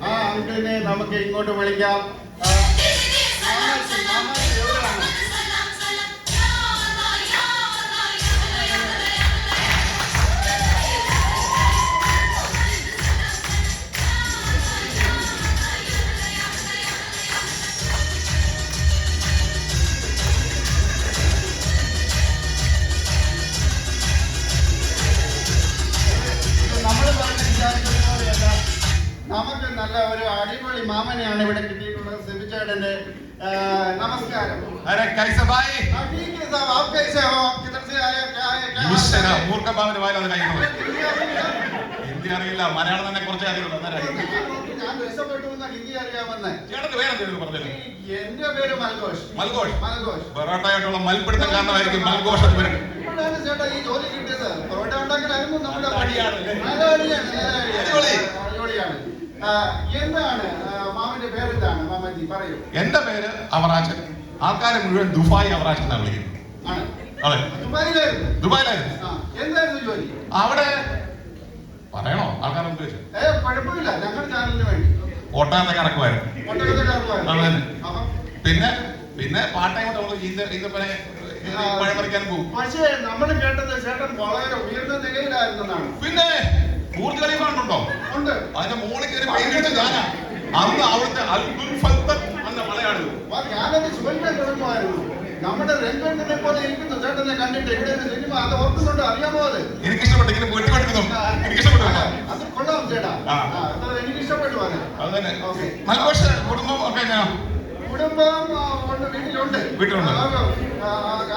ആ അങ്കിളിനെ നമുക്ക് ഇങ്ങോട്ട് വിളിക്കാം. നമുക്ക് നല്ല ഒരു അടിപൊളി മാമനെയാണ് ഇവിടെ കിട്ടിയിട്ടുള്ളത്. സിബിചേട്ടന്റെ നമസ്കാരം. ഹിന്ദി അറിയില്ല, മലയാളം തന്നെ കുറച്ച് അറിയുള്ളൂ. ഞാൻ രക്ഷപ്പെട്ടു ഹിന്ദി അറിയാമെന്ന്. എന്റെ പേര് മൽഘോഷ്. പൊറോട്ടയായിട്ടുള്ള മൽപിടുത്തം കാരണമായിരിക്കും മൽഘോഷ് എന്ന് പേര്. ചേട്ടാ ഈ ജോലി കിട്ടിയത് പൊറോട്ട ഉണ്ടാക്കലായിരുന്നു നമ്മുടെ അടിപൊളിയാണ്. എന്താണ് മാമന്റെ പേരെന്താണ്? മാമജി പറയൂ. എന്റെ പേര് അവറാച്ചൻ. ആൾക്കാരെ മുഴുവൻ ദുബായ് അവറാച്ചൻ എന്നാണ് വിളിക്കുന്നത്. അതെ, ദുബായിലായിരുന്നു. എന്തായിരുന്നു ജോലി അവിടെ? പറയണോ? ആൾക്കാരെ കുഴപ്പമില്ല, ഞങ്ങളുടെ ചാനലിന് വേണ്ടി ഓട്ടാതെ കറക്കുമായിരുന്നു. പിന്നെ പിന്നെ പാർട്ട് ടൈം പഴം പറിക്കാൻ പോകും. പക്ഷേ നമ്മൾ കേട്ടത് ചേട്ടൻ വളരെ ഉയർന്ന നിലയിലായിരുന്നാണ്. പിന്നെ ബൂർജ് ഖലീഫ ഉണ്ടോ? ഉണ്ട്. അതിന്റെ മുകളിൽ കയറി പെയിന്റ് ഞാനാ. അന്ന് അവിടുത്തെ മലയാളി ഞാനത് ചോദിക്കാൻ തുടങ്ങുമായിരുന്നു. നമ്മുടെ രംഗത്തിനെ പോലെ ഇരിക്കുന്നു ചേട്ടനെ കണ്ടിട്ട്. ഇവിടെ സിനിമ അത് ഓർക്കുന്നുണ്ട്, അറിയാമോ? അത് എനിക്ക് ഇഷ്ടപ്പെട്ടു. ഇങ്ങനെ വെട്ടി പഠിക്കുന്നു. എനിക്ക് ഇഷ്ടപ്പെട്ടു. അത് കൊള്ളാം ചേട്ടാ, എനിക്ക് ഇഷ്ടപ്പെട്ടു. അത് തന്നെ. മൽഘോഷ് കുടുംബം ഒക്കെ കുടുംബം വീട്ടിലുണ്ട്.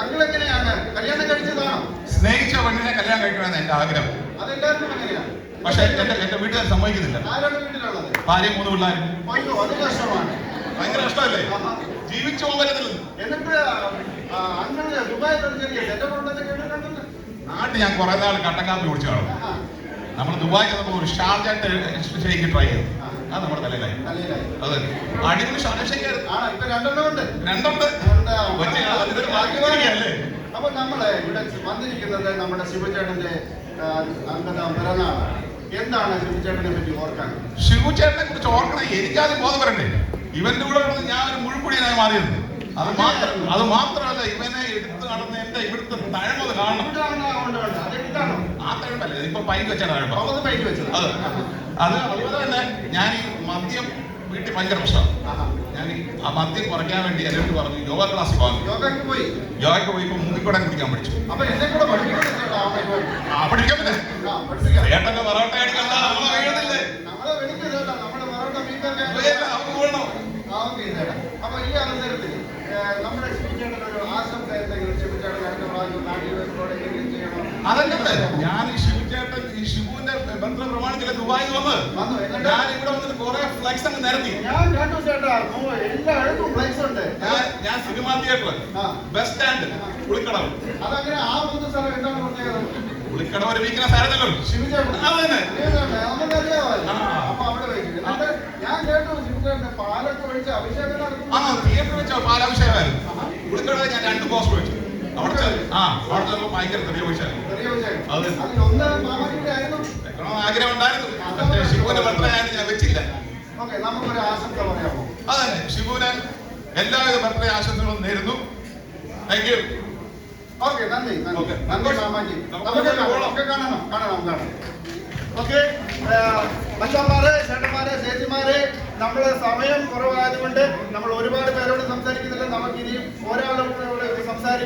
അങ്കിളെങ്ങനെയാണ്? കല്യാണം കഴിച്ചതാണോ? സ്നേഹിച്ച പെണ്ണിനെ കല്യാണം കഴിക്കണമെന്ന് എന്റെ ആഗ്രഹം. അതെല്ലാവർക്കും എങ്ങനെയാണ്? പക്ഷെ എന്റെ വീട്ടിൽ സമ്മതിക്കുന്നില്ല. ആരാണ് വീട്ടിലുള്ളത്? ഭാര്യയും 3 പിള്ളേരും. അയ്യോ, അത് കഷ്ടമാണ്. ഭയങ്കര കഷ്ടമല്ലേ? ജീവിച്ചു പോകാൻ പറ്റത്തില്ല. എന്നിട്ട് അങ്കിള് ദുബായിൽ നാട്ടിൽ ഞാൻ കുറെ നാൾ കട്ടൻ കാപ്പി കുടിച്ചു കാണും. നമ്മൾ ദുബായ് ചെന്നപ്പോൾ ഒരു ഷാർജ ഷേക്ക് ട്രൈ ചെയ്തു. അത് നമ്മുടെ തലയിലായി. അതെ, അടിപൊളി ഷാർജ ഷേക്ക് രണ്ടുണ്ട്. അപ്പൊ നമ്മള് ഇവിടെ വന്നിരിക്കുന്നത് നമ്മുടെ ശിവചേട്ടന്റെ പിറന്നാളാണ്. എന്താണ് ശിവചേട്ടനെ പറ്റി ഓർക്കാൻ? ശിവചേട്ടനെ കുറിച്ച് ഓർക്കണേ എനിക്കാദ്യം ബോധം വരണ്ടേ. ഇവന്റെ കൂടെ ഞാൻ ഒരു മുഴുക്കുടിയനായി മാറിയത്. അത് മാത്രമല്ല, ഇവനെ എടുത്ത് നടന്ന് എന്റെ ഇവിടുത്തെ തഴമ്പത് കാണണം. ആ തഴമ്പല്ലേ, ഇപ്പൊ പൈക്ക് വെച്ചാണ് തഴമ്പ. അത് അതുപോലെ തന്നെ ഞാൻ ഈ മദ്യം വീട്ടിൽ ഭയങ്കര പ്രശ്നമാണ്. ഞാൻ ആ മദ്യം കുറയ്ക്കാൻ വേണ്ടി എന്നോട് പറഞ്ഞു യോഗ ക്ലാസ്സിൽ പോകാൻ. യോഗയ്ക്ക് പോയി ഇപ്പൊ മുങ്ങിക്കൂടാൻ കുടിക്കാൻ പഠിച്ചു. പഠിക്കാൻ പറ്റേ ചേട്ടന്റെ പൊറോട്ട അടിക്കണ്ട, നമ്മളെ വീഴുന്നില്ലേ? അപ്പൊ ഈ അവസരത്തിൽ നമ്മുടെ ശിവചേട്ടനൊരു ആശംസ എന്തെങ്കിലും ശിവചേട്ടൻ അതല്ലേ ഞാൻ ഈ ശിവചേട്ടൻ ഈ ശിവുവിന്റെ ബന്ധം പ്രമാണിച്ചില്ല ദുബായിൽ വന്ന് ഞാൻ ഇവിടെ വന്നിട്ട് കുറെ ഫ്ലെക്സ് അങ്ങ് നിരത്തി. ഞാൻ cinema theatre, bus stand, Pulikkadavu. അതങ്ങനെ ആ 3 സ്ഥലം എന്താണ് പ്രത്യേകത? പുളിക്കടവ് ഒരു വീക്കിനെ സാരല്ലോ ശിവചേട്ടൻ ഞാൻ കേട്ടു ശിവചേട്ടൻ പാലൊക്കെ ഒഴിച്ച് അഭിഷേകം നടത്തും. തിയേറ്റർ വെച്ചോ പാലഭിഷേകമായിരുന്നു. പുളിക്കടവ് ഞാൻ 2 പോസ്റ്റ് വെച്ചു. അവിടെ ചെന്നപ്പോ ഭയങ്കര തെറിയ പൈസയായിരുന്നു. ആഗ്രഹം ഉണ്ടായിരുന്നു. പക്ഷേ ശിവുവിന്റെ ബർത്ത്ഡേ ഞാൻ വെച്ചില്ല. നമുക്കൊരു ആശംസ പറയാമോ? അതന്നെ, ശിവുവിന് എല്ലാവിധ ബർത്ത്ഡേ ആശംസകളും നേരുന്നു. Thank you. ഓക്കെ, നന്ദി മാമാജി. കാണണം. ഓക്കെ, മച്ചന്മാരെ, ചേട്ടന്മാരെ, ചേച്ചിമാരെ, നമ്മള് സമയം കുറവായതുകൊണ്ട് നമ്മൾ ഒരുപാട് പേരോട് സംസാരിക്കുന്നില്ല. നമുക്ക് ഇനിയും ഒരാളോട് സംസാരിക്കും.